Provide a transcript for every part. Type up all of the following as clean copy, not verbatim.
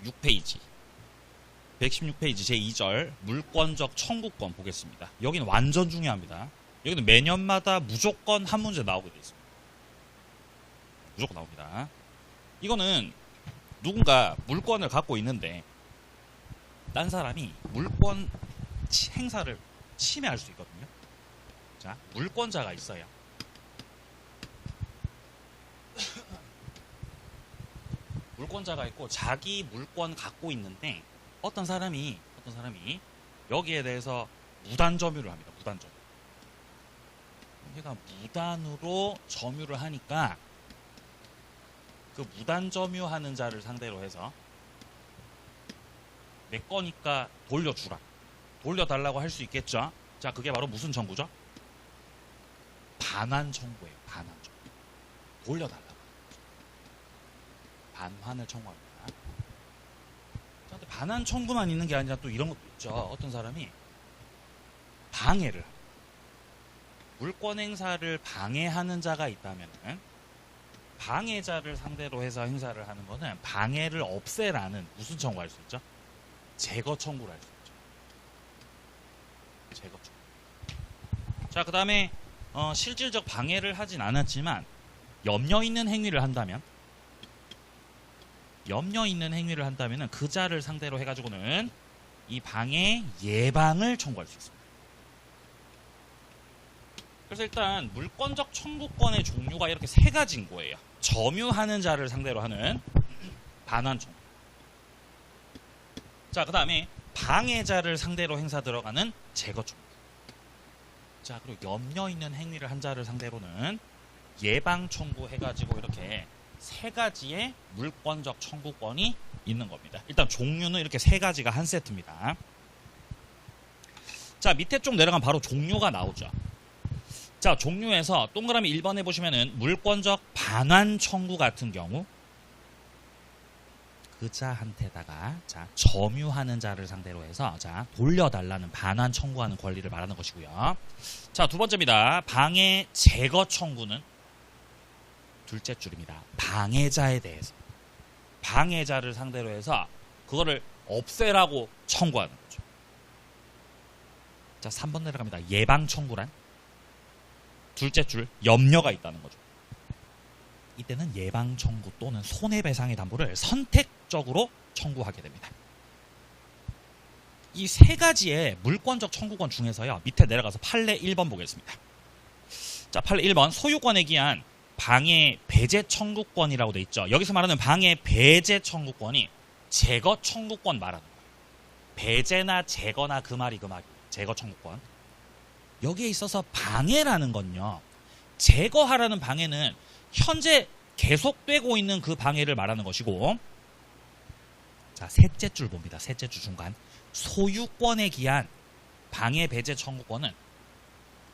116페이지 제2절 물권적 청구권 보겠습니다. 여기는 완전 중요합니다. 여기는 매년마다 무조건 한 문제 나오게 되어 있습니다. 무조건 나옵니다. 이거는 누군가 물권을 갖고 있는데 딴 사람이 물권 행사를 침해할 수 있거든요. 자, 물권자가 있어요. 물권자가 있고 자기 물권 갖고 있는데 어떤 사람이 여기에 대해서 무단 점유를 합니다. 무단 점유. 얘가 무단으로 점유를 하니까 그 무단 점유하는 자를 상대로 해서 내 거니까 돌려주라. 돌려달라고 할 수 있겠죠. 자, 그게 바로 무슨 청구죠? 반환 청구예요. 반환 청구. 돌려달라고. 반환을 청구합니다. 자, 근데 반환 청구만 있는 게 아니라 또 이런 것도 있죠. 어떤 사람이 방해를, 물권 행사를 방해하는 자가 있다면은 방해자를 상대로 해서 행사를 하는 거는 방해를 없애라는 무슨 청구할 수 있죠? 제거 청구를 할 수 있죠. 제거 청구. 자, 그 다음에 실질적 방해를 하진 않았지만 염려 있는 행위를 한다면 그 자를 상대로 해가지고는 이 방해 예방을 청구할 수 있습니다. 그래서 일단 물권적 청구권의 종류가 이렇게 세 가지인 거예요. 점유하는 자를 상대로 하는 반환 청구. 자, 그 다음에 방해자를 상대로 행사 들어가는 제거 청구. 자, 그리고 염려 있는 행위를 한 자를 상대로는 예방 청구 해가지고 이렇게 세 가지의 물권적 청구권이 있는 겁니다. 일단 종류는 이렇게 세 가지가 한 세트입니다. 자, 밑에 좀 내려가면 바로 종류가 나오죠. 자, 종류에서 동그라미 1번에 보시면은 물권적 반환 청구 같은 경우 그 자한테다가 자, 점유하는 자를 상대로 해서 자, 돌려달라는 반환 청구하는 권리를 말하는 것이고요. 자, 두 번째입니다. 방해 제거 청구는 둘째 줄입니다. 방해자에 대해서 방해자를 상대로 해서 그거를 없애라고 청구하는 거죠. 자, 3번 내려갑니다. 예방 청구란 둘째 줄 염려가 있다는 거죠. 이때는 예방 청구 또는 손해배상의 담보를 선택적으로 청구하게 됩니다. 이 세 가지의 물권적 청구권 중에서요, 밑에 내려가서 판례 1번 보겠습니다. 자, 판례 1번 소유권에 기한 방해 배제 청구권이라고 돼 있죠. 여기서 말하는 방해 배제 청구권이 제거 청구권 말하는 거예요. 배제나 제거나 그 말이 제거 청구권. 여기에 있어서 방해라는 건요, 제거하라는 방해는 현재 계속되고 있는 그 방해를 말하는 것이고, 자, 셋째 줄 봅니다. 셋째 줄 중간 소유권에 기한 방해 배제 청구권은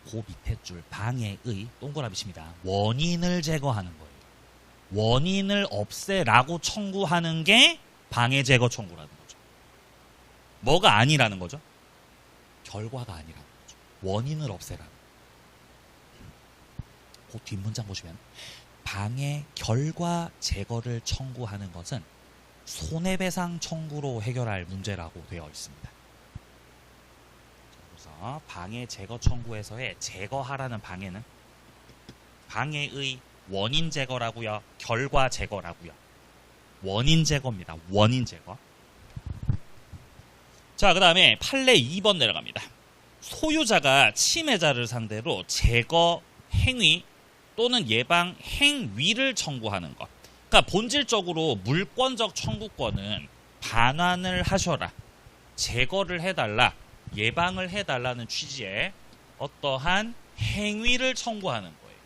그 밑에 줄 방해의 동그라미 칩니다. 원인을 제거하는 거예요. 원인을 없애라고 청구하는 게 방해 제거 청구라는 거죠. 뭐가 아니라는 거죠? 결과가 아니라는 거죠. 원인을 없애라는. 그 뒷문장 보시면 방해 결과 제거를 청구하는 것은 손해배상 청구로 해결할 문제라고 되어 있습니다. 그래서 방해 제거 청구에서의 제거하라는 방해는 방해의 원인 제거라고요, 결과 제거라고요. 원인 제거입니다. 원인 제거. 자, 그 다음에 판례 2번 내려갑니다. 소유자가 침해자를 상대로 제거 행위 또는 예방 행위를 청구하는 것. 그러니까 본질적으로 물권적 청구권은 반환을 하셔라, 제거를 해달라, 예방을 해달라는 취지의 어떠한 행위를 청구하는 거예요.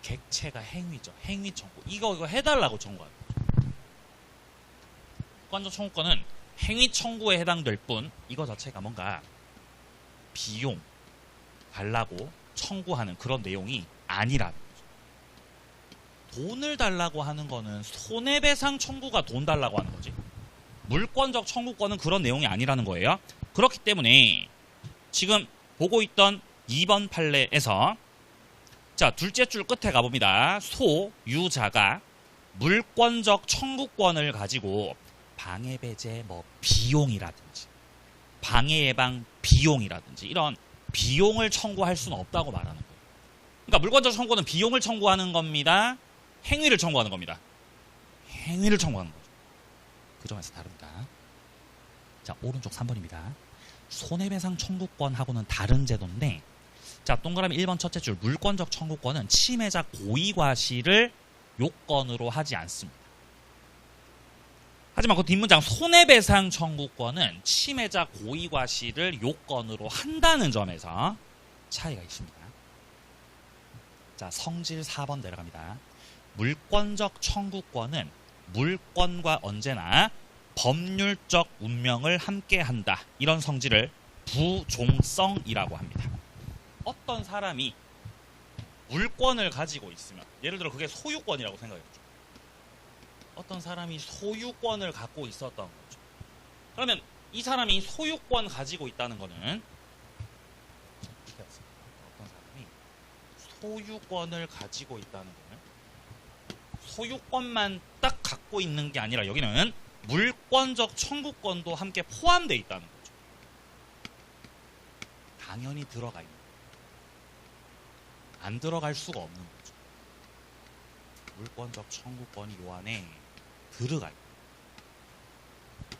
객체가 행위죠. 행위 청구. 이거 해달라고 청구하는 거죠. 물권적 청구권은 행위 청구에 해당될 뿐 이거 자체가 뭔가 비용 달라고 청구하는 그런 내용이 아니라는 거죠. 돈을 달라고 하는 거는 손해배상 청구가 돈 달라고 하는 거지, 물권적 청구권은 그런 내용이 아니라는 거예요. 그렇기 때문에 지금 보고 있던 2번 판례에서 자, 둘째 줄 끝에 가봅니다. 소유자가 물권적 청구권을 가지고 방해 배제 뭐 비용이라든지 방해 예방 비용이라든지 이런 비용을 청구할 수는 없다고 말하는 거예요. 그러니까 물권적 청구는 비용을 청구하는 겁니다. 행위를 청구하는 겁니다. 행위를 청구하는 거죠. 그 점에서 다릅니다. 자, 오른쪽 3번입니다. 손해배상 청구권하고는 다른 제도인데, 자, 동그라미 1번 첫째 줄 물권적 청구권은 침해자 고의과실을 요건으로 하지 않습니다. 하지만 그 뒷문장 손해배상 청구권은 침해자 고의과실을 요건으로 한다는 점에서 차이가 있습니다. 자, 성질 4번 내려갑니다. 물권적 청구권은 물권과 언제나 법률적 운명을 함께한다. 이런 성질을 부종성이라고 합니다. 어떤 사람이 물권을 가지고 있으면, 예를 들어 그게 소유권이라고 생각해보죠. 어떤 사람이 소유권을 갖고 있었던 거죠. 그러면 이 사람이 소유권 가지고 있다는 거는, 어떤 사람이 소유권을 가지고 있다는 거는 소유권만 딱 갖고 있는 게 아니라 여기는 물권적 청구권도 함께 포함되어 있다는 거죠. 당연히 들어가 있는 거죠. 안 들어갈 수가 없는 거죠. 물권적 청구권이 요 안에 들어가 있는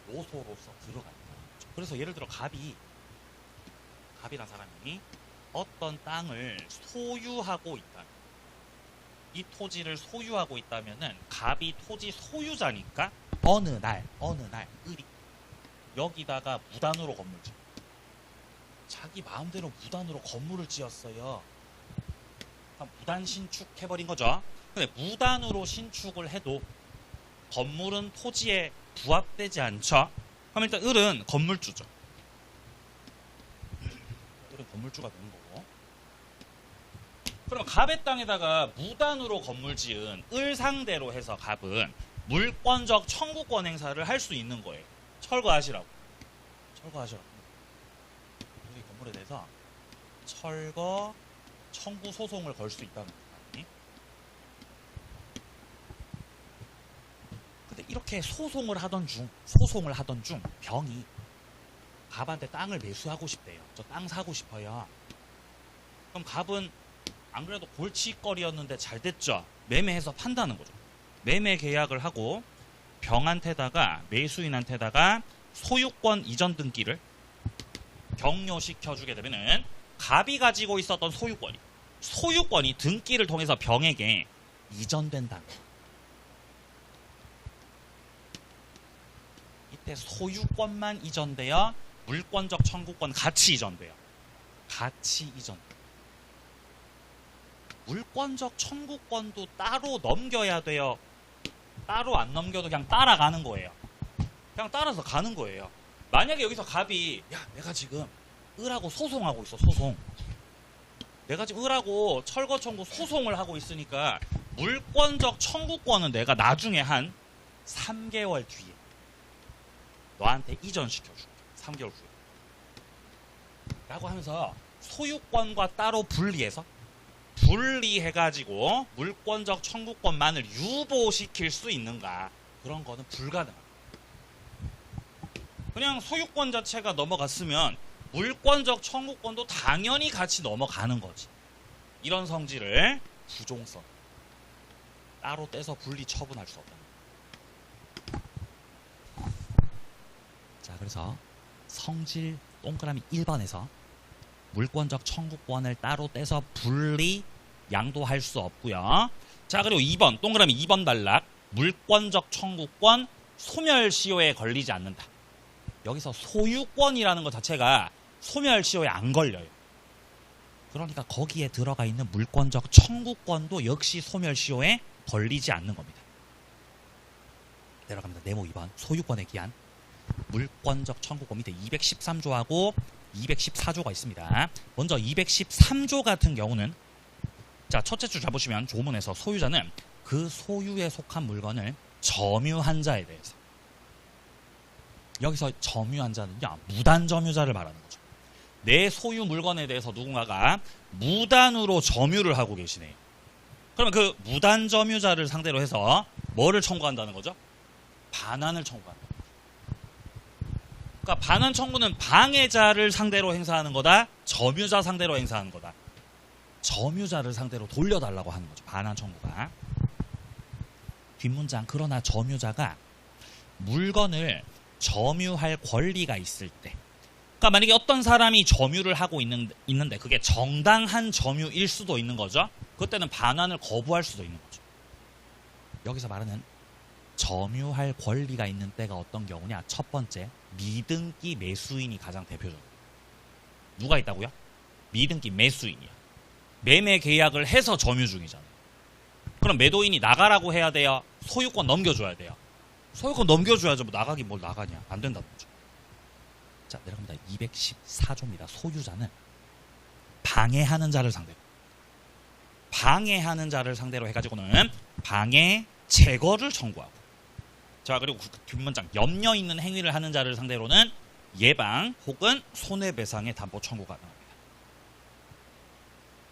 거죠. 요소로서 들어가 있는 거죠. 그래서 예를 들어 갑이란 사람이 어떤 땅을 소유하고 있다. 이 토지를 소유하고 있다면은 갑이 토지 소유자니까 어느 날 을이 여기다가 무단으로 건물 지어. 자기 마음대로 무단으로 건물을 지었어요. 무단 신축해버린 거죠. 근데 무단으로 신축을 해도 건물은 토지에 부합되지 않죠. 그럼 일단 을은 건물주죠. 을은 건물주가 되는 거고. 그럼 갑의 땅에다가 무단으로 건물 지은 을 상대로 해서 갑은 물권적 청구권 행사를 할 수 있는 거예요. 철거하시라고. 이 건물에 대해서 철거 청구 소송을 걸 수 있다는 거예요. 근데 이렇게 소송을 하던 중 병이 갑한테 땅을 매수하고 싶대요. 저 땅 사고 싶어요. 그럼 갑은 안 그래도 골칫거리였는데 잘 됐죠. 매매해서 판다는 거죠. 매매 계약을 하고 병한테다가 매수인한테다가 소유권 이전 등기를 격려시켜주게 되면은 갑이 가지고 있었던 소유권이 등기를 통해서 병에게 이전된다는 거예요. 이때 소유권만 이전되어 물권적 청구권 같이 이전돼요. 물권적 청구권도 따로 넘겨야 돼요. 따로 안 넘겨도 그냥 따라가는 거예요. 그냥 따라서 가는 거예요. 만약에 여기서 갑이 내가 지금 을하고 소송하고 있어. 내가 지금 을하고 철거 청구 소송을 하고 있으니까 물권적 청구권은 내가 나중에 한 3개월 뒤에 너한테 이전시켜줄게. 3개월 후에. 라고 하면서 소유권과 따로 분리해가지고 물권적 청구권만을 유보시킬 수 있는가? 그런 거는 불가능합니다. 그냥 소유권 자체가 넘어갔으면 물권적 청구권도 당연히 같이 넘어가는 거지. 이런 성질을 부종성. 따로 떼서 분리 처분할 수 없다는 거예요. 자, 그래서 성질 동그라미 1번에서 물권적 청구권을 따로 떼서 분리 양도할 수 없고요. 자, 그리고 2번 동그라미 2번 단락 물권적 청구권 소멸시효에 걸리지 않는다. 여기서 소유권이라는 것 자체가 소멸시효에 안 걸려요. 그러니까 거기에 들어가 있는 물권적 청구권도 역시 소멸시효에 걸리지 않는 겁니다. 내려갑니다. 네모 2번 소유권에 기한 물권적 청구권 밑에 213조하고 214조가 있습니다. 먼저 213조 같은 경우는 자, 첫째 줄 잡으시면 조문에서 소유자는 그 소유에 속한 물건을 점유한 자에 대해서, 여기서 점유한 자는요 무단 점유자를 말하는 거죠. 내 소유 물건에 대해서 누군가가 무단으로 점유를 하고 계시네요. 그러면 그 무단 점유자를 상대로 해서 뭐를 청구한다는 거죠? 반환을 청구한다. 그러니까 반환 청구는 방해자를 상대로 행사하는 거다, 점유자 상대로 행사하는 거다. 점유자를 상대로 돌려달라고 하는 거죠, 반환 청구가. 뒷문장, 그러나 점유자가 물건을 점유할 권리가 있을 때, 그러니까 만약에 어떤 사람이 점유를 하고 있는데 그게 정당한 점유일 수도 있는 거죠. 그때는 반환을 거부할 수도 있는 거죠. 여기서 말하는 점유할 권리가 있는 때가 어떤 경우냐? 첫 번째, 미등기 매수인이 가장 대표적이에요. 누가 있다고요? 미등기 매수인이야. 매매 계약을 해서 점유 중이잖아요. 그럼 매도인이 나가라고 해야 돼요? 소유권 넘겨줘야 돼요? 소유권 넘겨줘야죠. 뭐 나가긴 뭘 나가냐. 안 된다는 거죠. 자, 내려갑니다. 214조입니다. 소유자는 방해하는 자를 상대로. 방해하는 자를 상대로 해가지고는 방해 제거를 청구하고. 자, 그리고 그 뒷문장, 염려 있는 행위를 하는 자를 상대로는 예방 혹은 손해배상의 담보 청구가 가능합니다.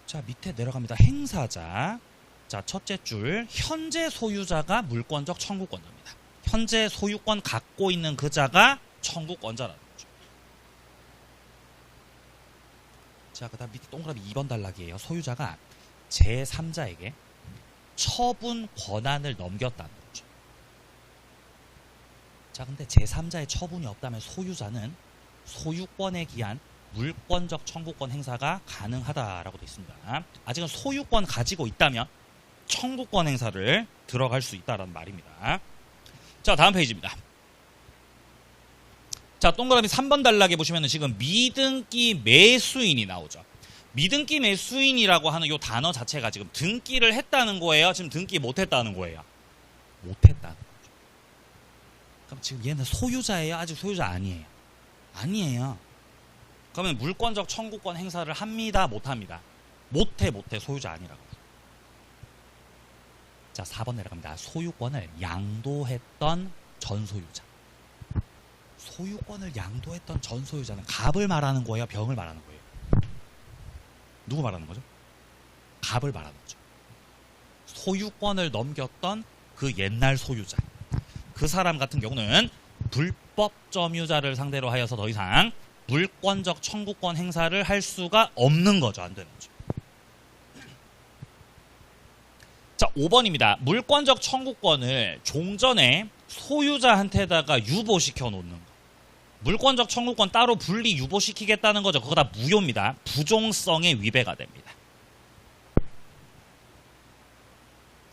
자, 밑에 내려갑니다. 행사자. 자, 첫째 줄, 현재 소유자가 물권적 청구권자입니다. 현재 소유권 갖고 있는 그 자가 청구권자라는 거죠. 자, 그 다음 밑에 동그라미 2번 단락이에요. 소유자가 제3자에게 처분 권한을 넘겼다는 거죠. 자, 근데 제3자의 처분이 없다면 소유자는 소유권에 기한 물권적 청구권 행사가 가능하다라고 되어 있습니다. 아직은 소유권 가지고 있다면 청구권 행사를 들어갈 수 있다라는 말입니다. 자, 다음 페이지입니다. 자, 동그라미 3번 단락에 보시면 지금 미등기 매수인이 나오죠. 미등기 매수인이라고 하는 이 단어 자체가 지금 등기를 했다는 거예요? 지금 등기 못했다는 거예요? 못했다는 거죠. 그럼 지금 얘는 소유자예요? 아직 소유자 아니에요? 아니에요. 그러면 물권적 청구권 행사를 합니다? 못합니다? 못해 소유자 아니라고. 자, 4번 내려갑니다. 소유권을 양도했던 전소유자. 소유권을 양도했던 전소유자는 갑을 말하는 거예요? 병을 말하는 거예요? 누구 말하는 거죠? 갑을 말하는 거죠. 소유권을 넘겼던 그 옛날 소유자. 그 사람 같은 경우는 불법 점유자를 상대로 하여서 더 이상 물권적 청구권 행사를 할 수가 없는 거죠. 안 되는 거죠. 자, 5번입니다. 물권적 청구권을 종전에 소유자한테다가 유보시켜 놓는 거. 물권적 청구권 따로 분리 유보시키겠다는 거죠. 그거 다 무효입니다. 부종성에 위배가 됩니다.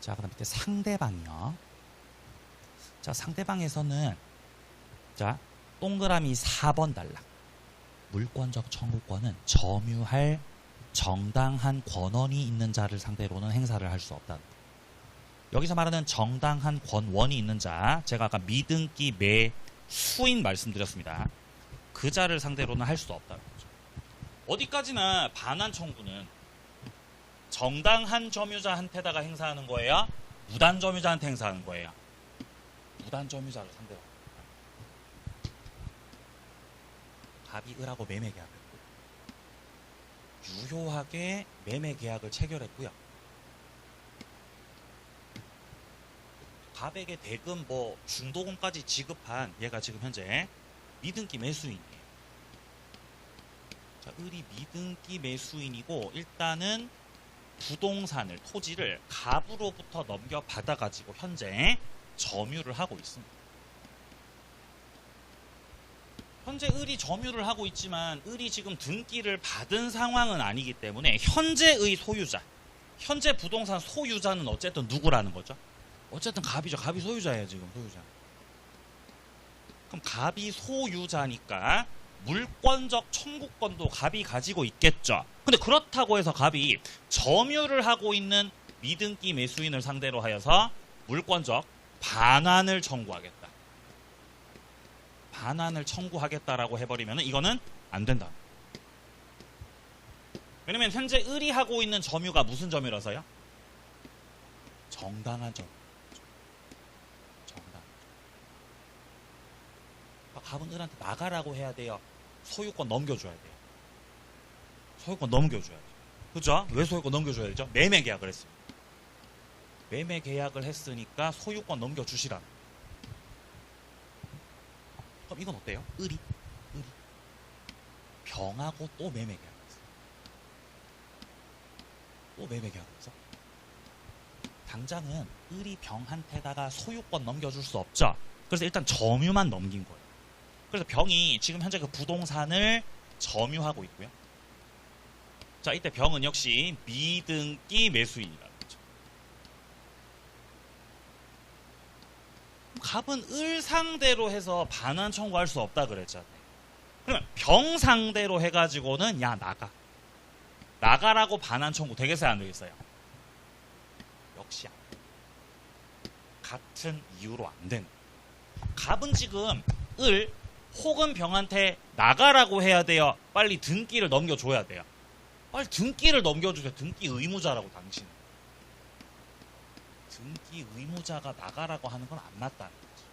자, 그다음 밑에 상대방이요. 자, 상대방에서는 자, 동그라미 4번 단락. 물권적 청구권은 점유할 정당한 권한이 있는 자를 상대로는 행사를 할 수 없다는 거예요. 여기서 말하는 정당한 권원이 있는 자, 제가 아까 미등기 매수인 말씀드렸습니다. 그 자를 상대로는 할 수 없다는 거죠. 어디까지나 반환 청구는 정당한 점유자한테다가 행사하는 거예요? 무단 점유자한테 행사하는 거예요? 무단 점유자를 상대로. 갑이 을하고 매매 계약을 했고 유효하게 매매 계약을 체결했고요. 갑에게 대금 뭐 중도금까지 지급한 얘가 지금 현재 미등기 매수인이에요. 자, 을이 미등기 매수인이고 일단은 부동산을, 토지를 갑으로부터 넘겨받아가지고 현재 점유를 하고 있습니다. 현재 을이 점유를 하고 있지만 을이 지금 등기를 받은 상황은 아니기 때문에 현재의 소유자, 현재 부동산 소유자는 어쨌든 누구라는 거죠? 어쨌든 갑이죠. 갑이 소유자예요. 지금 소유자. 그럼 갑이 소유자니까 물권적 청구권도 갑이 가지고 있겠죠. 근데 그렇다고 해서 갑이 점유를 하고 있는 미등기 매수인을 상대로 하여서 물권적 반환을 청구하겠다. 반환을 청구하겠다라고 해버리면 이거는 안 된다. 왜냐면 현재 을이 하고 있는 점유가 무슨 점유라서요? 정당한 점유. 정당. 갑은 을한테 나가라고 해야 돼요? 소유권 넘겨줘야 돼요? 소유권 넘겨줘야 돼요. 그죠? 왜 소유권 넘겨줘야 되죠? 매매 계약을 했습니다. 매매 계약을 했으니까 소유권 넘겨주시라는. 그럼 이건 어때요? 을이 을이 병하고 또 매매 계약을 했어. 또 매매 계약을 했어. 당장은 을이 병한테다가 소유권 넘겨줄 수 없죠. 그래서 일단 점유만 넘긴 거예요. 그래서 병이 지금 현재 그 부동산을 점유하고 있고요. 자, 이때 병은 역시 미등기 매수인이라는 거죠. 갑은 을 상대로 해서 반환 청구할 수 없다 그랬잖아요. 그러면 병 상대로 해가지고는 야 나가라고 반환 청구 되겠어요 안 되겠어요? 역시 안 돼. 같은 이유로 안 되는. 갑은 지금 을 혹은 병한테 나가라고 해야 돼요? 빨리 등기를 넘겨줘야 돼요? 빨리 등기를 넘겨주세요. 등기 의무자라고 당신은. 등기 의무자가 나가라고 하는 건 안 맞다는 거죠.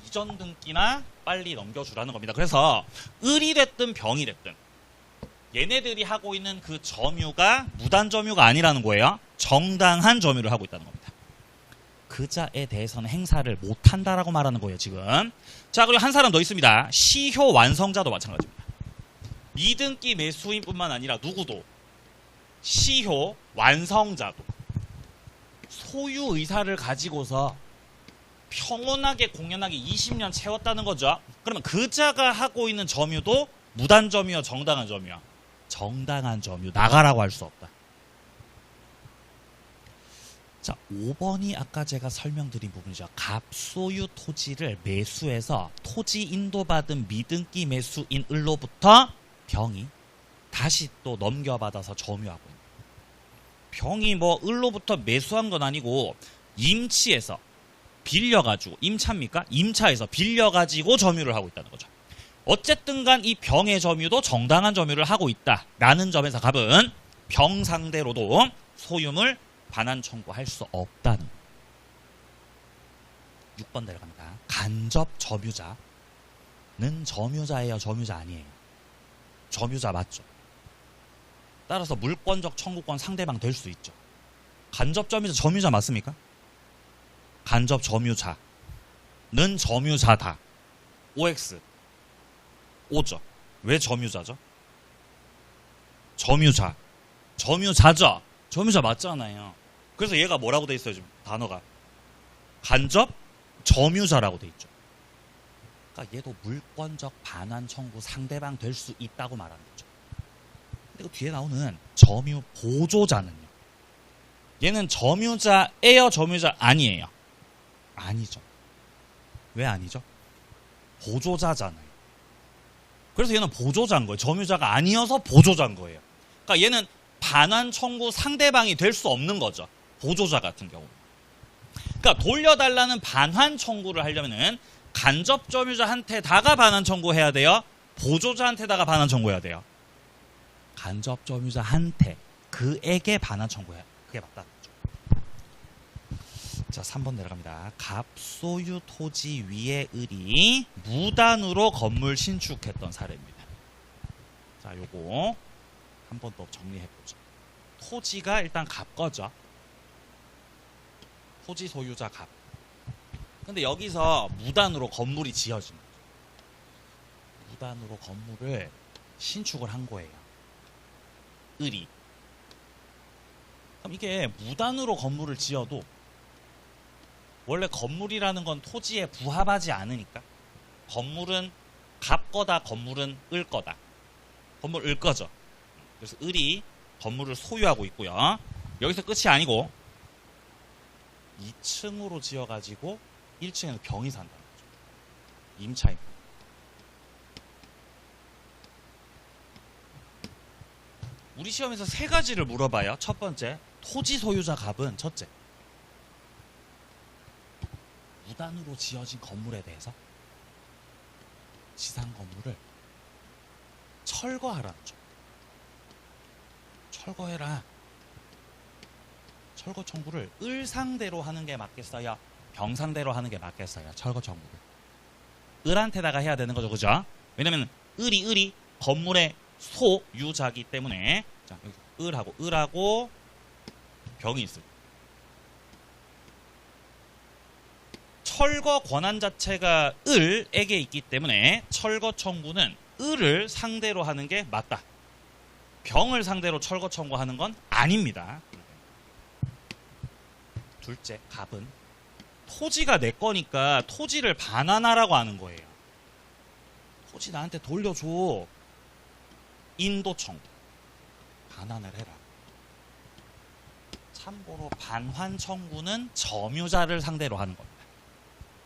이전 등기나 빨리 넘겨주라는 겁니다. 그래서 을이 됐든 병이 됐든 얘네들이 하고 있는 그 점유가 무단 점유가 아니라는 거예요. 정당한 점유를 하고 있다는 겁니다. 그자에 대해서는 행사를 못한다라고 말하는 거예요. 지금. 자, 그리고 한 사람 더 있습니다. 시효 완성자도 마찬가지입니다. 미등기 매수인뿐만 아니라 누구도 시효 완성자도 소유 의사를 가지고서 평온하게 공연하게 20년 채웠다는 거죠. 그러면 그자가 하고 있는 점유도 무단 점유요, 정당한 점유요? 정당한 점유. 나가라고 할 수 없다. 자, 5번이 아까 제가 설명드린 부분이죠. 갑소유 토지를 매수해서 토지 인도받은 미등기 매수인 을로부터 병이 다시 또 넘겨받아서 점유하고 있는. 병이 뭐 을로부터 매수한 건 아니고 임치에서 빌려가지고, 임차입니까? 임차에서 빌려가지고 점유를 하고 있다는 거죠. 어쨌든 간 이 병의 점유도 정당한 점유를 하고 있다라는 점에서 갑은 병 상대로도 소유물 반환 청구할 수 없다는. 6번 내려갑니다. 간접 점유자는 점유자예요, 점유자 아니에요? 점유자 맞죠? 따라서 물권적 청구권 상대방 될 수 있죠. 간접 점유자, 점유자 맞습니까? 간접 점유자는 점유자다. OX 오죠. 왜 점유자죠? 점유자죠. 점유자 맞잖아요. 그래서 얘가 뭐라고 돼 있어요? 지금 단어가 간접 점유자라고 돼 있죠. 그러니까 얘도 물권적 반환 청구 상대방 될 수 있다고 말하는 거죠. 근데 그 뒤에 나오는 점유 보조자는요. 얘는 점유자예요, 점유자 아니에요? 아니죠. 왜 아니죠? 보조자잖아요. 그래서 얘는 보조자인 거예요. 점유자가 아니어서 보조자인 거예요. 그러니까 얘는 반환 청구 상대방이 될 수 없는 거죠. 보조자 같은 경우. 그러니까 돌려달라는 반환 청구를 하려면은 간접 점유자한테다가 반환 청구해야 돼요? 보조자한테다가 반환 청구해야 돼요? 간접 점유자한테, 그에게 반환 청구해야 돼요. 그게 맞다는 거죠. 자, 3번 내려갑니다. 갑소유 토지 위에 을이 무단으로 건물 신축했던 사례입니다. 자, 요거 한번 더 정리해보죠. 토지가 일단 갑 거죠. 토지 소유자 갑. 근데 여기서 무단으로 건물이 지어진 거죠. 무단으로 건물을 신축을 한 거예요. 을이. 그럼 이게 무단으로 건물을 지어도 원래 건물이라는 건 토지에 부합하지 않으니까 건물은 갑 거다, 건물은 을 거다. 건물 을 거죠. 그래서 을이 건물을 소유하고 있고요. 여기서 끝이 아니고 2층으로 지어가지고 1층에는 병이 산다는 거죠. 임차입니다. 우리 시험에서 세 가지를 물어봐요. 첫 번째, 토지 소유자 갑은 첫째, 무단으로 지어진 건물에 대해서 지상 건물을 철거하라는 거죠. 철거해라. 철거 청구를 을 상대로 하는 게 맞겠어요? 병 상대로 하는 게 맞겠어요? 철거 청구를. 을한테다가 해야 되는 거죠. 그죠? 왜냐면 을이 건물의 소유자기 때문에. 자, 여기 을하고 병이 있을. 철거 권한 자체가 을에게 있기 때문에 철거 청구는 을을 상대로 하는 게 맞다. 병을 상대로 철거 청구하는 건 아닙니다. 둘째, 갑은 토지가 내 거니까 토지를 반환하라고 하는 거예요. 토지 나한테 돌려줘. 인도 청구. 반환을 해라. 참고로 반환 청구는 점유자를 상대로 하는 겁니다.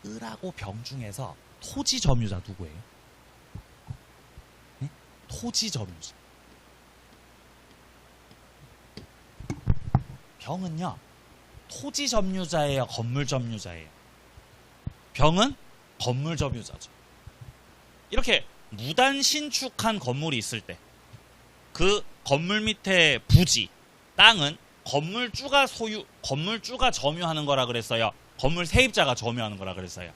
을하고 병 중에서 토지 점유자 누구예요? 네? 토지 점유자. 병은요, 토지 점유자예요, 건물 점유자예요? 병은 건물 점유자죠. 이렇게 무단 신축한 건물이 있을 때 그 건물 밑에 부지, 땅은 건물주가 점유하는 거라 그랬어요. 건물 세입자가 점유하는 거라 그랬어요.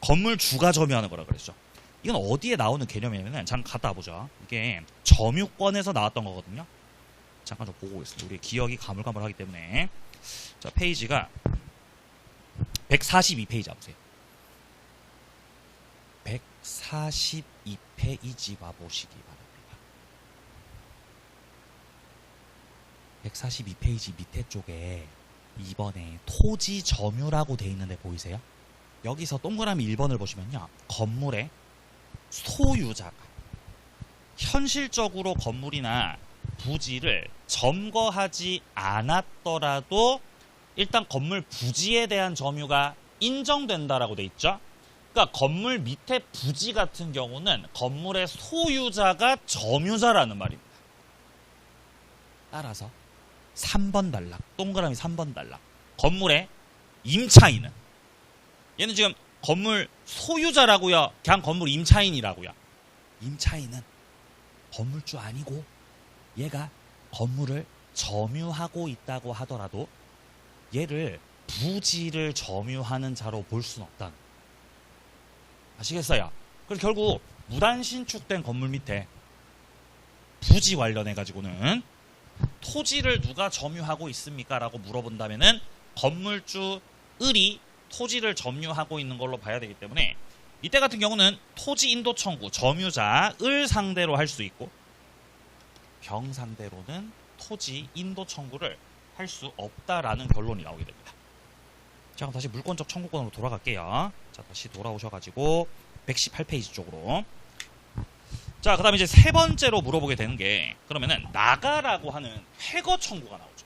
건물주가 점유하는 거라 그랬죠. 이건 어디에 나오는 개념이냐면 잠깐 갔다 와보죠. 이게 점유권에서 나왔던 거거든요. 잠깐 좀 보고 있습니다. 우리 기억이 가물가물하기 때문에. 자, 페이지가 142페이지 와보세요. 142페이지 와보시기 바랍니다. 142페이지 밑에 쪽에 2번에 토지 점유라고 돼 있는데 보이세요? 여기서 동그라미 1번을 보시면요. 건물의 소유자가 현실적으로 건물이나 부지를 점거하지 않았더라도 일단 건물 부지에 대한 점유가 인정된다라고 돼 있죠. 그러니까 건물 밑에 부지 같은 경우는 건물의 소유자가 점유자라는 말입니다. 따라서 3번 단락, 동그라미 3번 단락. 건물의 임차인은, 얘는 지금 건물 소유자라고요? 그냥 건물 임차인이라고요? 임차인은 건물주 아니고 얘가 건물을 점유하고 있다고 하더라도 얘를 부지를 점유하는 자로 볼 수는 없다는. 아시겠어요? 그래서 결국 무단 신축된 건물 밑에 부지 관련해 가지고는 토지를 누가 점유하고 있습니까? 라고 물어본다면은 건물주 을이 토지를 점유하고 있는 걸로 봐야 되기 때문에 이때 같은 경우는 토지 인도 청구 점유자 을 상대로 할 수 있고 병 상대로는 토지 인도 청구를 할 수 없다라는 결론이 나오게 됩니다. 자, 그럼 다시 물권적 청구권으로 돌아갈게요. 자, 다시 돌아오셔가지고 118페이지 쪽으로. 자, 그 다음에 이제 세 번째로 물어보게 되는 게, 그러면은 나가라고 하는 퇴거 청구가 나오죠.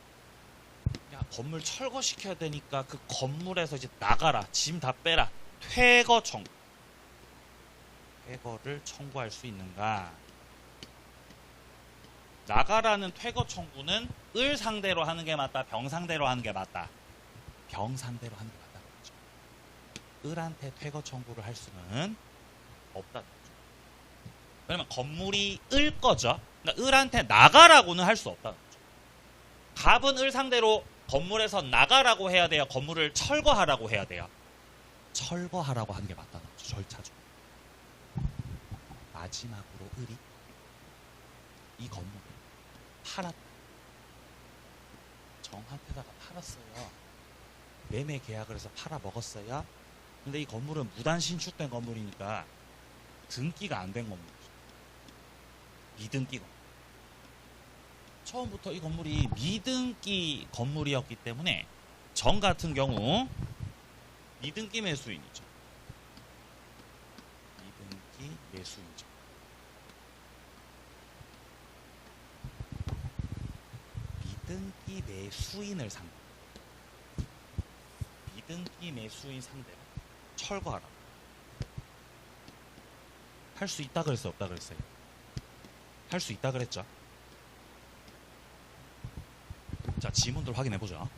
야, 건물 철거시켜야 되니까 그 건물에서 이제 나가라, 짐 다 빼라. 퇴거 청구. 퇴거를 청구할 수 있는가? 나가라는 퇴거 청구는 을 상대로 하는 게 맞다, 병 상대로 하는 게 맞다? 병 상대로 하는 게 맞다는 거죠. 을한테 퇴거 청구를 할 수는 없다는 거죠. 왜냐면 건물이 을 거죠. 그러니까 을한테 나가라고는 할 수 없다는 거죠. 갑은 을 상대로 건물에서 나가라고 해야 돼요? 건물을 철거하라고 해야 돼요? 철거하라고 하는 게 맞다는 거죠. 절차적으로. 마지막으로 을이 이 건물을 팔았다. 정한테다가 팔았어요. 매매 계약을 해서 팔아 먹었어요. 근데 이 건물은 무단 신축된 건물이니까 등기가 안 된 건물이죠. 미등기 건물. 처음부터 이 건물이 미등기 건물이었기 때문에 정 같은 경우 미등기 매수인이죠. 미등기 매수인이죠. 미등기 매수인을 상대. 미등기 매수인 상대로 철거하라. 할 수 있다 그랬어요? 없다 그랬어요? 할 수 있다 그랬죠? 자, 지문들 확인해보죠.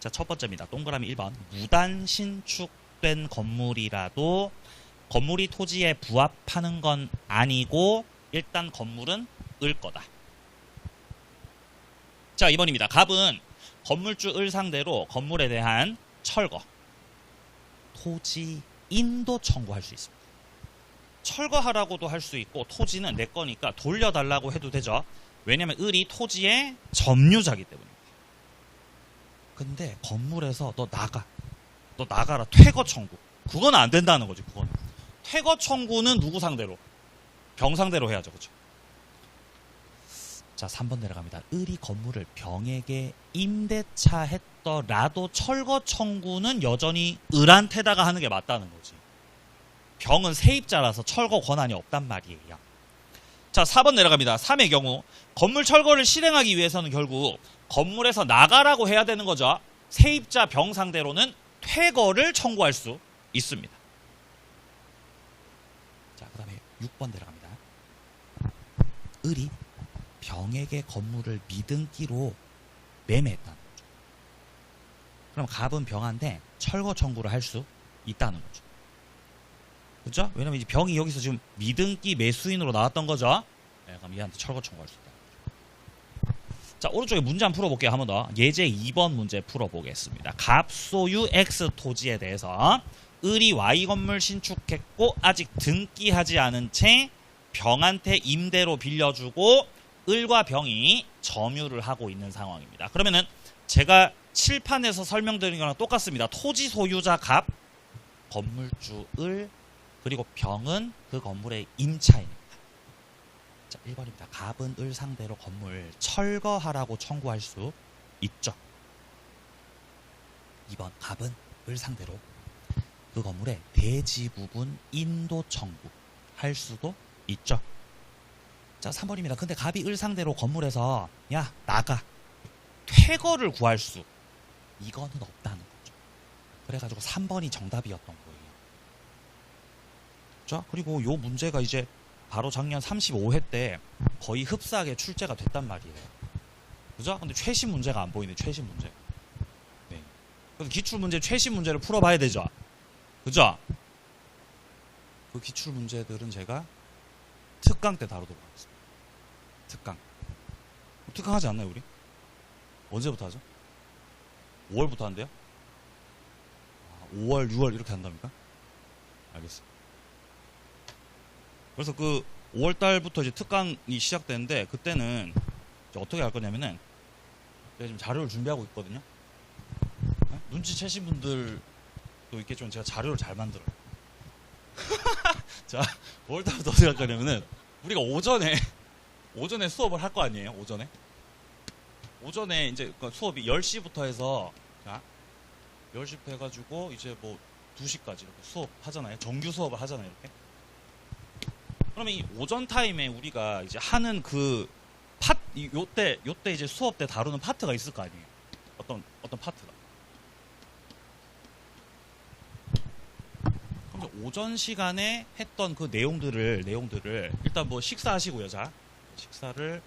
자, 첫 번째입니다. 동그라미 1번. 무단 신축된 건물이라도 건물이 토지에 부합하는 건 아니고 일단 건물은 을 거다. 자, 2번입니다. 갑은 건물주 을 상대로 건물에 대한 철거, 토지 인도 청구할 수 있습니다. 철거하라고도 할 수 있고 토지는 내 거니까 돌려달라고 해도 되죠. 왜냐면 을이 토지의 점유자이기 때문입니다. 근데 건물에서 너 나가. 너 나가라. 퇴거 청구. 그건 안 된다는 거지. 그거는. 퇴거 청구는 누구 상대로? 병 상대로 해야죠. 그렇죠? 자, 3번 내려갑니다. 을이 건물을 병에게 임대차 했더라도 철거 청구는 여전히 을한테다가 하는 게 맞다는 거지. 병은 세입자라서 철거 권한이 없단 말이에요. 자, 4번 내려갑니다. 3의 경우 건물 철거를 실행하기 위해서는 결국 건물에서 나가라고 해야 되는 거죠. 세입자 병 상대로는 퇴거를 청구할 수 있습니다. 자, 그 다음에 6번 내려갑니다. 을이 병에게 건물을 미등기로 매매했다는 거죠. 그럼 갑은 병한테 철거 청구를 할 수 있다는 거죠. 그죠? 왜냐면 이제 병이 여기서 지금 미등기 매수인으로 나왔던 거죠. 네, 그럼 얘한테 철거 청구할 수 있다. 자, 오른쪽에 문제 한번 풀어볼게요. 한 번 더. 예제 2번 문제 풀어보겠습니다. 갑 소유 X 토지에 대해서 을이 Y 건물 신축했고 아직 등기하지 않은 채 병한테 임대로 빌려주고 을과 병이 점유를 하고 있는 상황입니다. 그러면은 제가 칠판에서 설명드린 거랑 똑같습니다. 토지 소유자 갑, 건물주 을, 그리고 병은 그 건물의 임차인입니다. 자, 1번입니다. 갑은 을 상대로 건물 철거하라고 청구할 수 있죠. 2번 갑은 을 상대로 그 건물의 대지 부분 인도 청구할 수도 있죠. 자, 3번입니다. 근데 갑이 을 상대로 건물에서 야 나가 퇴거를 구할 수 이거는 없다는 거죠. 그래가지고 3번이 정답이었던 거예요. 자, 그리고 요 문제가 이제 바로 작년 35회 때 거의 흡사하게 출제가 됐단 말이에요. 그죠? 근데 최신 문제가 안 보이네. 최신 문제. 네. 그래서 기출 문제 최신 문제를 풀어봐야 되죠. 그죠? 그 기출 문제들은 제가 특강 때 다루도록 하겠습니다. 특강. 특강 하지 않나요, 우리? 언제부터 하죠? 5월부터 한대요? 5월, 6월 이렇게 한답니까? 알겠습니다. 그래서 그 5월달부터 이제 특강이 시작되는데 그때는 이제 어떻게 할 거냐면은 제가 지금 자료를 준비하고 있거든요. 네? 눈치채신 분들도 있겠지만 제가 자료를 잘 만들어요. 자, 5월달부터 어떻게 할 거냐면은 우리가 오전에 수업을 할 거 아니에요? 오전에 이제 수업이 10시부터 해서 자, 10시부터 해가지고 이제 뭐 2시까지 이렇게 수업 하잖아요. 정규 수업을 하잖아요. 이렇게. 그러면 이 오전 타임에 우리가 이제 하는 그 요때 이제 수업 때 다루는 파트가 있을 거 아니에요. 어떤 파트가. 그럼 오전 시간에 했던 그 내용들을 일단 뭐 식사하시고요. 자, 식사를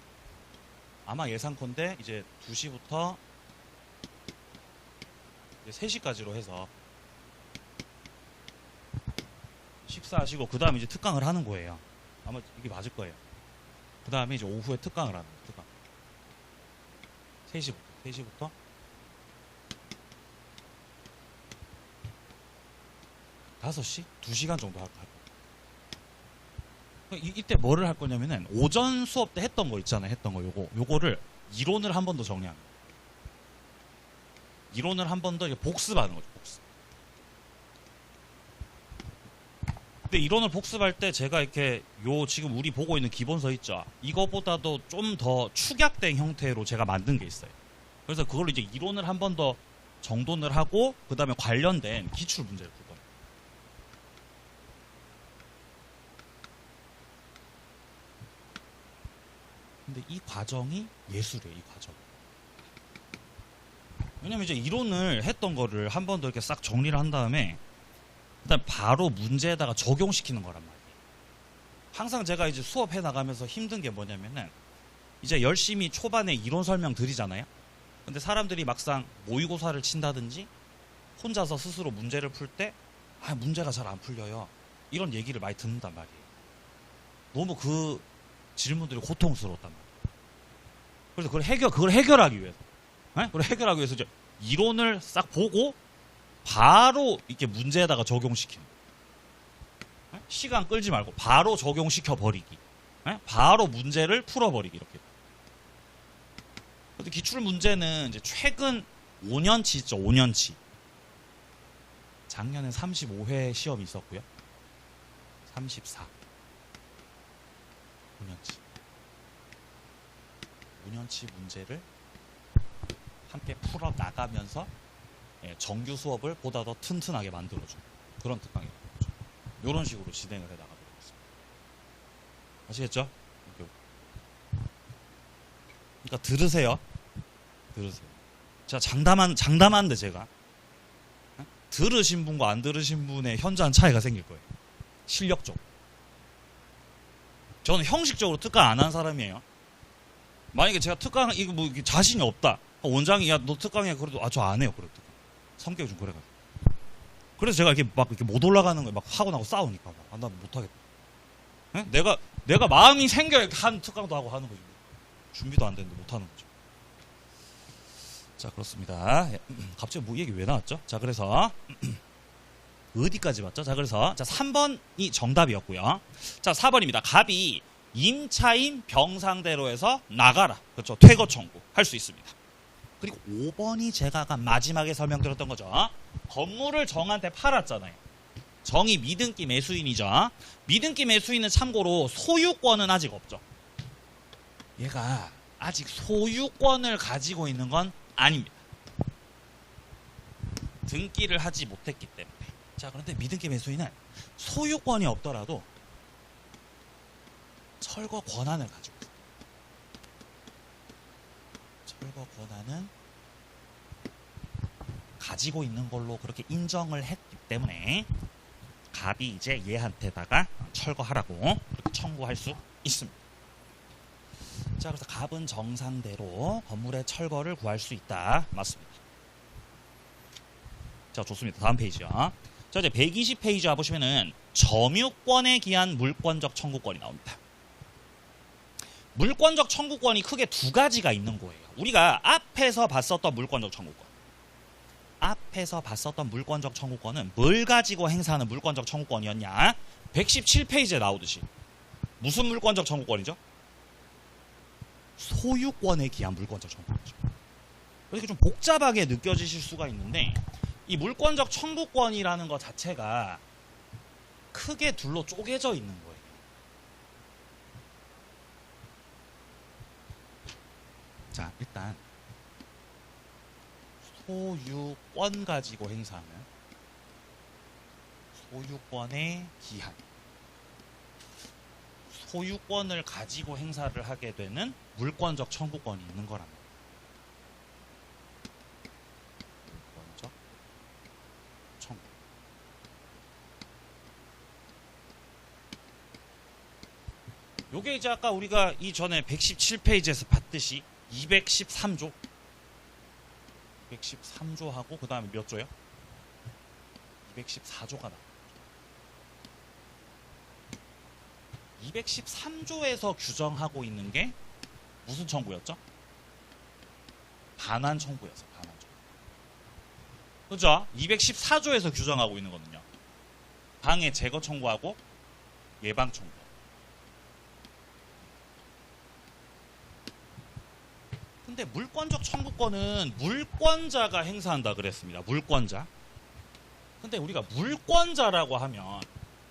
아마 예상컨대 이제 2시부터 이제 3시까지로 해서 식사하시고 그 다음에 이제 특강을 하는 거예요. 아마 이게 맞을 거예요. 그 다음에 이제 오후에 특강을 하는 거예요. 특강. 3시부터 5시? 2시간 정도 할 거예요. 이때 뭐를 할 거냐면은 오전 수업 때 했던 거 있잖아요. 했던 거 요거를 이론을 한 번 더 정리하는 거예요. 이론을 한 번 더 복습하는 거죠. 복습. 근데 이론을 복습할 때 제가 이렇게 지금 우리 보고 있는 기본서 있죠. 이거보다도 좀 더 축약된 형태로 제가 만든 게 있어요. 그래서 그걸로 이제 이론을 한 번 더 정돈을 하고 그 다음에 관련된 기출 문제를 풀 거예요. 근데 이 과정이 예술이에요. 이 과정. 왜냐면 이제 이론을 했던 거를 한 번 더 이렇게 싹 정리를 한 다음에 일단 바로 문제에다가 적용시키는 거란 말이에요. 항상 제가 이제 수업해 나가면서 힘든 게 뭐냐면은 이제 열심히 초반에 이론 설명 드리잖아요. 근데 사람들이 막상 모의고사를 친다든지 혼자서 스스로 문제를 풀 때 문제가 잘 안 풀려요. 이런 얘기를 많이 듣는단 말이에요. 너무 그 질문들이 고통스러웠단 말이에요. 그래서 그걸 해결하기 위해서 그걸 해결하기 위해서 이제 이론을 싹 보고 바로 이렇게 문제에다가 적용시키는 거예요. 시간 끌지 말고 바로 적용시켜 버리기. 바로 문제를 풀어버리기. 이렇게. 근데 기출 문제는 이제 최근 5년치 있죠. 5년치. 작년에 35회 시험이 있었고요. 34. 5년치 문제를 함께 풀어 나가면서 정규 수업을 보다 더 튼튼하게 만들어주는 그런 특강이라고 하죠. 이런 식으로 진행을 해 나가도록 하겠습니다. 아시겠죠? 그러니까 들으세요. 제가 장담하는데 제가 들으신 분과 안 들으신 분의 현저한 차이가 생길 거예요. 실력적으로. 저는 형식적으로 특강 안 한 사람이에요. 만약에 제가 특강 이거 뭐 자신이 없다. 원장이 야 너 특강해 그래도 저 안 해요. 그래도 성격이 좀 그래가지고. 그래서 제가 이렇게 막 이렇게 못 올라가는 거 막 하고 나고 싸우니까 나 못하겠다. 내가 마음이 생겨야 한 특강도 하고 하는 거지. 준비도 안 됐는데 못 하는 거죠. 자 그렇습니다. 갑자기 뭐 얘기 왜 나왔죠? 자 그래서 어디까지 봤죠? 자 그래서 자 3번이 정답이었고요. 자 4번입니다. 갑이 임차인 병상대로에서 나가라. 그렇죠. 퇴거 청구 할 수 있습니다. 그리고 5번이 제가 아까 마지막에 설명드렸던 거죠. 건물을 정한테 팔았잖아요. 정이 미등기 매수인이죠. 미등기 매수인은 참고로 소유권은 아직 없죠. 얘가 아직 소유권을 가지고 있는 건 아닙니다. 등기를 하지 못했기 때문에. 자 그런데 미등기 매수인은 소유권이 없더라도 철거 권한을 가지고 있어요. 철거 권한은 가지고 있는 걸로 그렇게 인정을 했기 때문에 갑이 이제 얘한테다가 철거하라고 그렇게 청구할 수 있습니다. 자 그래서 갑은 정상대로 건물의 철거를 구할 수 있다. 맞습니다. 자 좋습니다. 다음 페이지요. 자 이제 120페이지 보시면은 점유권에 기한 물권적 청구권이 나옵니다. 물권적 청구권이 크게 두 가지가 있는 거예요. 우리가 앞에서 봤었던 물권적 청구권. 앞에서 봤었던 물권적 청구권은 뭘 가지고 행사하는 물권적 청구권이었냐? 117페이지에 나오듯이. 무슨 물권적 청구권이죠? 소유권에 기한 물권적 청구권이죠. 이렇게 좀 복잡하게 느껴지실 수가 있는데 이 물권적 청구권이라는 것 자체가 크게 둘로 쪼개져 있는 거예요. 자, 일단 소유권 가지고 행사하는 소유권의 기한. 소유권을 가지고 행사를 하게 되는 물권적 청구권이 있는 거랍니다. 물권적 청구. 요게 이제 아까 우리가 이전에 117페이지에서 봤듯이 213조 213조하고 그 다음에 몇 조요? 214조가 나옵니다. 213조에서 규정하고 있는 게 무슨 청구였죠? 반환 청구였어요. 반환 청구. 그죠? 214조에서 규정하고 있는 거는요. 방해 제거 청구하고 예방 청구. 근데 물권적 청구권은 물권자가 행사한다 그랬습니다. 물권자. 근데 우리가 물권자라고 하면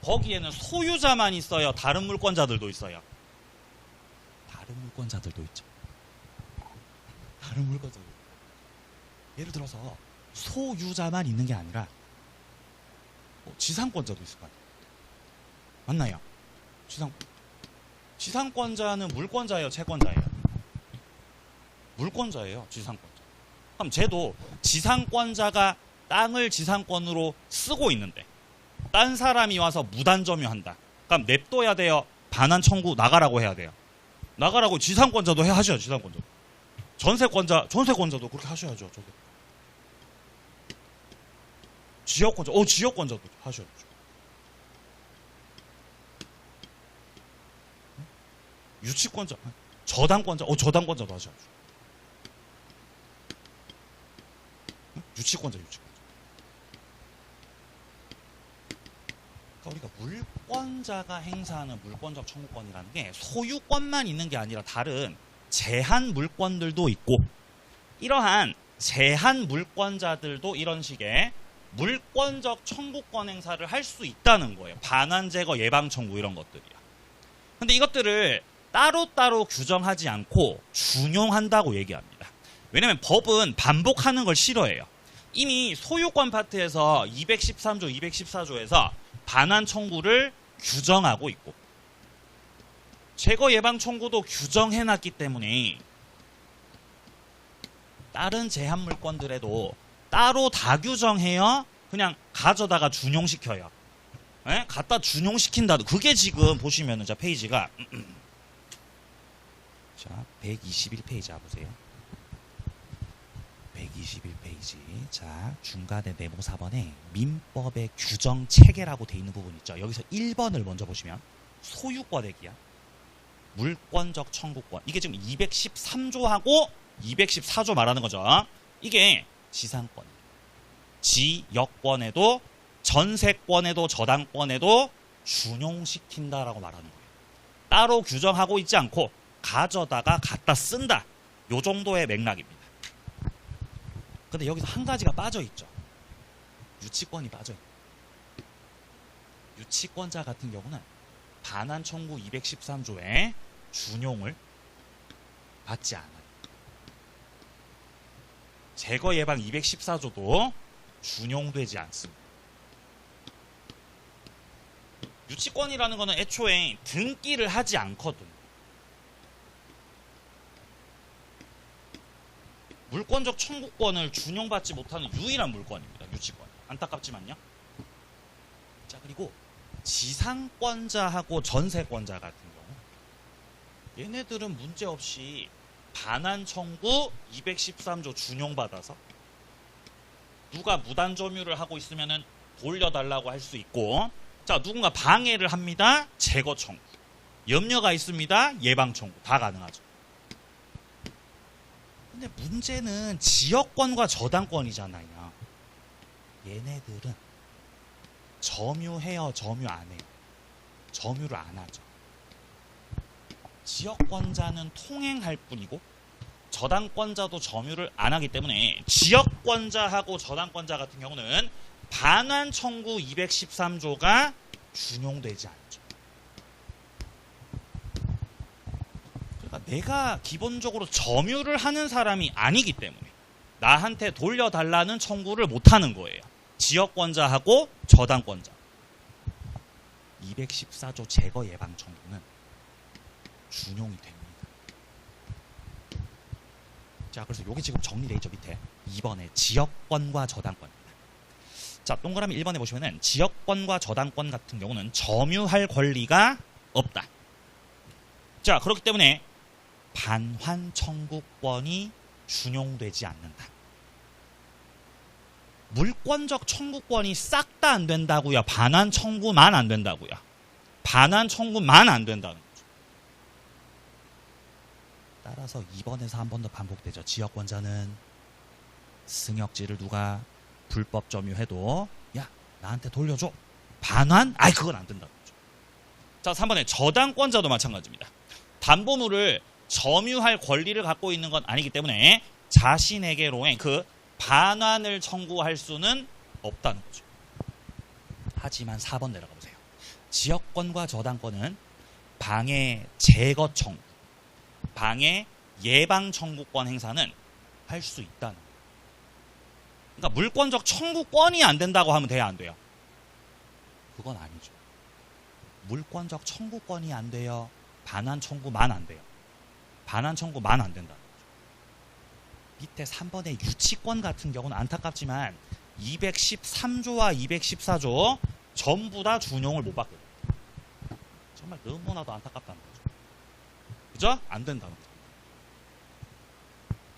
거기에는 소유자만 있어요? 다른 물권자들도 있어요? 다른 물권자들도 있죠. 다른 물권자들. 예를 들어서 소유자만 있는 게 아니라 지상권자도 있을 거 아니에요. 맞나요? 지상권자는 물권자예요? 채권자예요? 물권자예요. 지상권자. 그럼 쟤도 지상권자가 땅을 지상권으로 쓰고 있는데 딴 사람이 와서 무단점유한다. 그럼 냅둬야 돼요? 반환 청구 나가라고 해야 돼요? 나가라고 지상권자도 하셔야죠. 지상권자도. 전세권자도 그렇게 하셔야죠. 저게. 지역권자도 하셔야죠. 유치권자, 저당권자도 하셔야죠. 유치권자. 그러니까 우리가 물권자가 행사하는 물권적 청구권이라는 게 소유권만 있는 게 아니라 다른 제한 물권들도 있고 이러한 제한 물권자들도 이런 식의 물권적 청구권 행사를 할 수 있다는 거예요. 반환 제거 예방 청구 이런 것들이야. 근데 이것들을 따로따로 규정하지 않고 준용한다고 얘기합니다. 왜냐면 법은 반복하는 걸 싫어해요. 이미 소유권 파트에서 213조, 214조에서 반환 청구를 규정하고 있고 제거 예방 청구도 규정해놨기 때문에 다른 제한 물권들에도 따로 다 규정해요. 그냥 가져다가 준용시켜요. 에? 갖다 준용시킨다. 그게 지금 보시면은 자 페이지가 자 121페이지 보세요. 121페이지. 자 중간에 네모 4번에 민법의 규정 체계라고 돼 있는 부분 있죠. 여기서 1번을 먼저 보시면 소유권의 기한, 물권적 청구권. 이게 지금 213조하고 214조 말하는 거죠. 이게 지상권, 지역권에도 전세권에도 저당권에도 준용시킨다라고 말하는 거예요. 따로 규정하고 있지 않고 가져다가 갖다 쓴다. 요 정도의 맥락입니다. 근데 여기서 한 가지가 빠져있죠. 유치권이 빠져있죠. 유치권자 같은 경우는 반환 청구 213조에 준용을 받지 않아요. 제거 예방 214조도 준용되지 않습니다. 유치권이라는 거는 애초에 등기를 하지 않거든. 물권적 청구권을 준용받지 못하는 유일한 물권입니다. 유치권. 안타깝지만요. 자, 그리고 지상권자하고 전세권자 같은 경우 얘네들은 문제없이 반환 청구 213조 준용받아서 누가 무단 점유를 하고 있으면은 돌려달라고 할 수 있고, 자 누군가 방해를 합니다. 제거 청구. 염려가 있습니다. 예방 청구. 다 가능하죠. 근데 문제는 지역권과 저당권이잖아요. 얘네들은 점유해요, 점유 안 해요? 점유를 안 하죠. 지역권자는 통행할 뿐이고 저당권자도 점유를 안 하기 때문에 지역권자하고 저당권자 같은 경우는 반환 청구 213조가 준용되지 않죠. 그러니까 내가 기본적으로 점유를 하는 사람이 아니기 때문에 나한테 돌려달라는 청구를 못하는 거예요. 지역권자하고 저당권자. 214조 제거 예방 청구는 준용이 됩니다. 자, 그래서 여기 지금 정리되어 있죠. 밑에 2번에 지역권과 저당권입니다. 자, 동그라미 1번에 보시면은 지역권과 저당권 같은 경우는 점유할 권리가 없다. 자, 그렇기 때문에 반환 청구권이 준용되지 않는다. 물권적 청구권이 싹 다 안 된다고요? 반환 청구만 안 된다고요? 반환 청구만 안 된다는 거죠. 따라서 2번에서 한 번 더 반복되죠. 지역권자는 승역지를 누가 불법 점유해도 야 나한테 돌려줘. 반환? 아이 그건 안 된다는 거죠. 자, 3번에 저당권자도 마찬가지입니다. 담보물을 점유할 권리를 갖고 있는 건 아니기 때문에 자신에게로의 그 반환을 청구할 수는 없다는 거죠. 하지만 4번 내려가 보세요. 지역권과 저당권은 방해 제거 청구, 방해 예방 청구권 행사는 할 수 있다는 거예요. 그러니까 물권적 청구권이 안 된다고 하면 돼야 안 돼요? 그건 아니죠. 물권적 청구권이 안 돼요. 반환 청구만 안 돼요. 반환 청구만 안 된다는 거죠. 밑에 3번의 유치권 같은 경우는 안타깝지만 213조와 214조 전부 다 준용을 못 받거든요. 정말 너무나도 안타깝다는 거죠. 그죠? 안 된다는 거죠.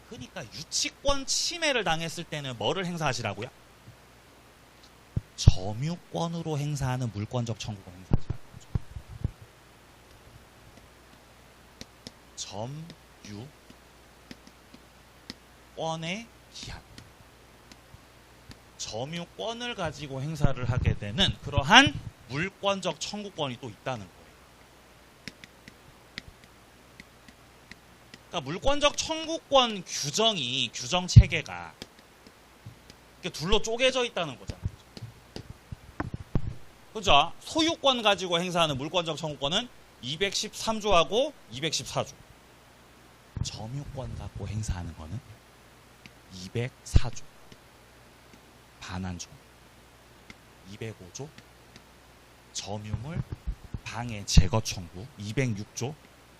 그러니까 유치권 침해를 당했을 때는 뭐를 행사하시라고요? 점유권으로 행사하는 물권적 청구권 행사하시라는 거죠. 점유권의 기한. 점유권을 가지고 행사를 하게 되는 그러한 물권적 청구권이 또 있다는 거예요. 그러니까 물권적 청구권 규정 체계가 이렇게 둘로 쪼개져 있다는 거잖아요. 그죠? 소유권 가지고 행사하는 물권적 청구권은 213조하고 214조. 점유권 갖고 행사하는 거는 204조. 반환 청구. 205조. 점유물 방해 제거 청구. 206조.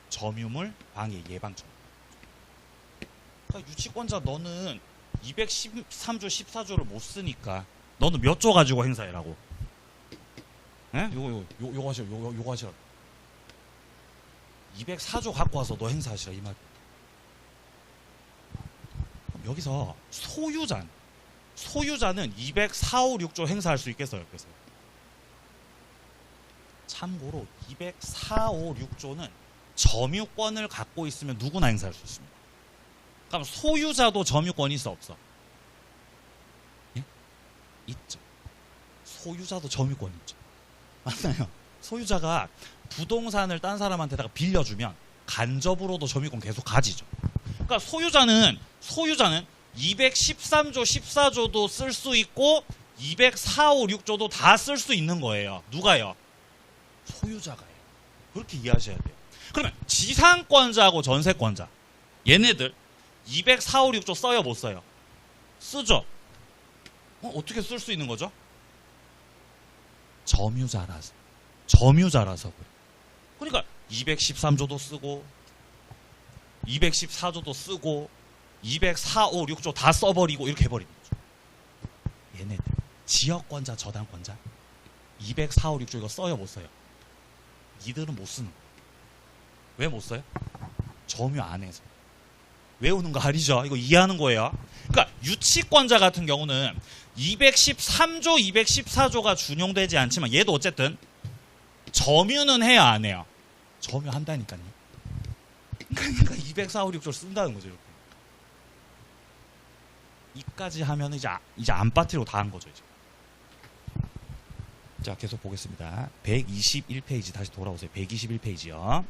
점유물 방해 예방 청구. 그러니까 유치권자 너는 213조 14조를 못 쓰니까 너는 몇 조 가지고 행사해라고. 예? 요거 하시라. 요거 하시라. 204조 갖고 와서 너 행사하시라 이 말. 그럼 여기서 소유자는 204, 5, 6조 행사할 수 있겠어요? 그래서 참고로 204, 5, 6조는 점유권을 갖고 있으면 누구나 행사할 수 있습니다. 그럼 소유자도 점유권이 있어 없어? 예? 있죠. 소유자도 점유권이 있죠. 맞나요? 소유자가 부동산을 딴 사람한테다가 빌려주면 간접으로도 점유권 계속 가지죠. 그러니까 소유자는 213조, 14조도 쓸 수 있고 204, 5, 6조도 다 쓸 수 있는 거예요. 누가요? 소유자가요. 그렇게 이해하셔야 돼요. 그러면 지상권자하고 전세권자 얘네들 204, 5, 6조 써요 못 써요? 쓰죠. 어떻게 쓸 수 있는 거죠? 점유자라서 그래. 그러니까 213조도 쓰고 214조도 쓰고 204, 5, 6조 다 써버리고 이렇게 해버리는 거죠. 얘네들 지역권자, 저당권자 204, 5, 6조 이거 써요 못 써요? 니들은 못 쓰는 거예요. 왜 못 써요? 점유 안에서 외우는 거 아니죠. 이거 이해하는 거예요. 그러니까 유치권자 같은 경우는 213조, 214조가 준용되지 않지만 얘도 어쨌든 점유는 해야 안 해요? 점유한다니까요. 그러니까 204, 5, 6조를 쓴다는 거죠. 이렇게. 이까지 하면 이제 안빠트리고 다 한 거죠. 이제. 자, 계속 보겠습니다. 121페이지 다시 돌아오세요. 121페이지요.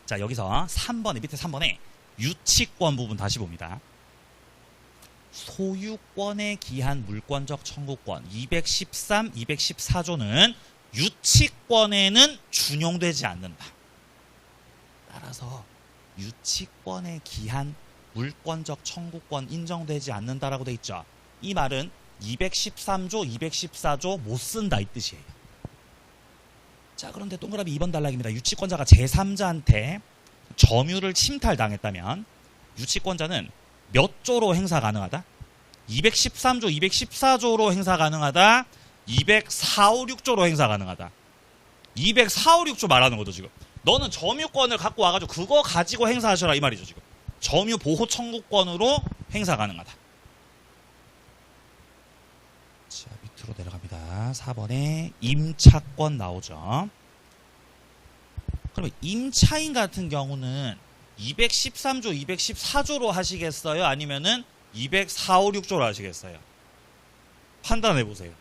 자, 여기서 3번에 밑에 3번에 유치권 부분 다시 봅니다. 소유권에 기한 물권적 청구권 213, 214조는 유치권에는 준용되지 않는다. 따라서 유치권에 기한 물권적 청구권 인정되지 않는다라고 돼 있죠. 이 말은 213조, 214조 못 쓴다 이 뜻이에요. 자, 그런데 동그라미 2번 단락입니다. 유치권자가 제3자한테 점유를 침탈당했다면 유치권자는 몇 조로 행사 가능하다? 213조, 214조로 행사 가능하다? 204, 5, 6조로 행사 가능하다? 204, 5, 6조 말하는 거죠 지금. 너는 점유권을 갖고 와가지고 그거 가지고 행사하셔라 이 말이죠 지금. 점유 보호 청구권으로 행사 가능하다. 자, 밑으로 내려갑니다. 4번에 임차권 나오죠. 그러면 임차인 같은 경우는 213조, 214조로 하시겠어요? 아니면은 204, 5, 6조로 하시겠어요? 판단해 보세요.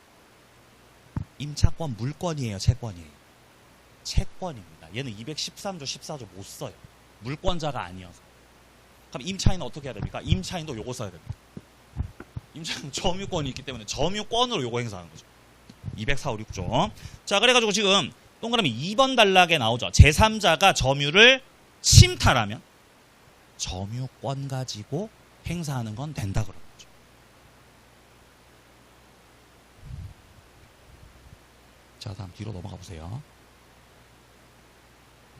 임차권 물권이에요, 채권이에요? 채권입니다. 얘는 213조, 14조 못 써요. 물권자가 아니어서. 그럼 임차인은 어떻게 해야 됩니까? 임차인도 요거 써야 됩니다. 임차인은 점유권이 있기 때문에 점유권으로 요거 행사하는 거죠. 204, 5, 6조. 자, 그래가지고 지금 동그라미 2번 단락에 나오죠. 제3자가 점유를 침탈하면 점유권 가지고 행사하는 건 된다 그런 거죠. 자, 다음 뒤로 넘어가 보세요.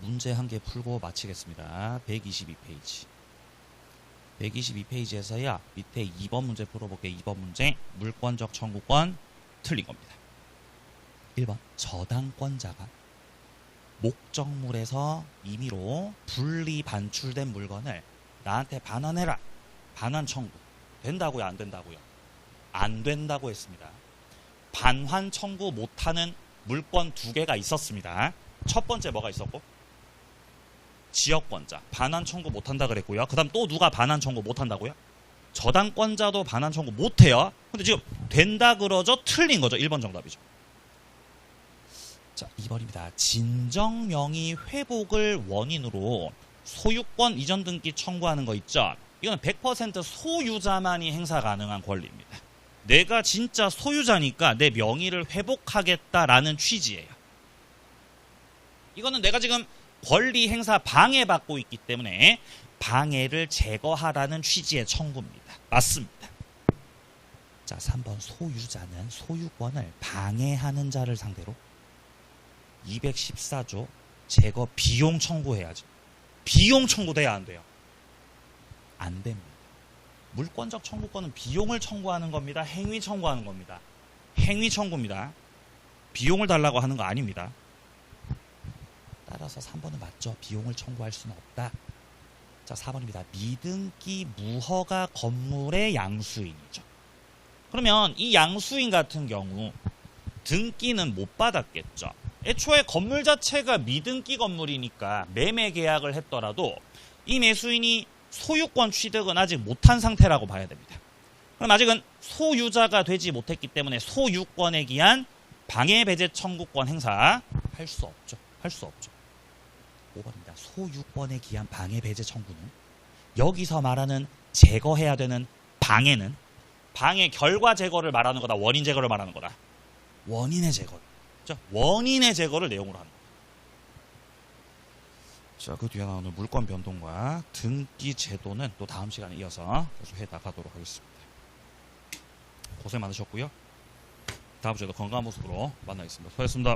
문제 한 개 풀고 마치겠습니다. 122페이지. 122페이지에서야 밑에 2번 문제 풀어볼게요. 2번 문제 물권적 청구권 틀린 겁니다. 1번 저당권자가 목적물에서 임의로 분리 반출된 물건을 나한테 반환해라. 반환 청구. 된다고요? 안 된다고요? 안 된다고 했습니다. 반환 청구 못하는 물권 2개가 있었습니다. 첫 번째 뭐가 있었고? 지역권자. 반환 청구 못한다 그랬고요. 그 다음 또 누가 반환 청구 못한다고요? 저당권자도 반환 청구 못해요. 근데 지금 된다 그러죠? 틀린 거죠. 1번 정답이죠. 자, 2번입니다. 진정명의 회복을 원인으로 소유권 이전 등기 청구하는 거 있죠? 이거는 100% 소유자만이 행사 가능한 권리입니다. 내가 진짜 소유자니까 내 명의를 회복하겠다라는 취지예요. 이거는 내가 지금 권리 행사 방해받고 있기 때문에 방해를 제거하라는 취지의 청구입니다. 맞습니다. 자, 3번 소유자는 소유권을 방해하는 자를 상대로 214조 제거 비용 청구해야죠. 비용 청구돼야 안 돼요? 안 됩니다. 물권적 청구권은 비용을 청구하는 겁니다. 행위 청구하는 겁니다. 행위 청구입니다. 비용을 달라고 하는 거 아닙니다. 따라서 3번은 맞죠. 비용을 청구할 수는 없다. 자, 4번입니다. 미등기 무허가 건물의 양수인이죠. 그러면 이 양수인 같은 경우 등기는 못 받았겠죠. 애초에 건물 자체가 미등기 건물이니까 매매 계약을 했더라도 이 매수인이 소유권 취득은 아직 못한 상태라고 봐야 됩니다. 그럼 아직은 소유자가 되지 못했기 때문에 소유권에 기한 방해 배제 청구권 행사 할 수 없죠. 할 수 없죠. 5번입니다. 소유권에 기한 방해 배제 청구는 여기서 말하는 제거해야 되는 방해는 방해 결과 제거를 말하는 거다. 원인 제거를 말하는 거다. 원인의 제거. 원인의 제거를 내용으로 하는 거다. 자, 그 뒤에 나오는 물권 변동과 등기 제도는 또 다음 시간에 이어서 계속 해 나가도록 하겠습니다. 고생 많으셨고요. 다음 주에도 건강한 모습으로 만나겠습니다. 수고하셨습니다.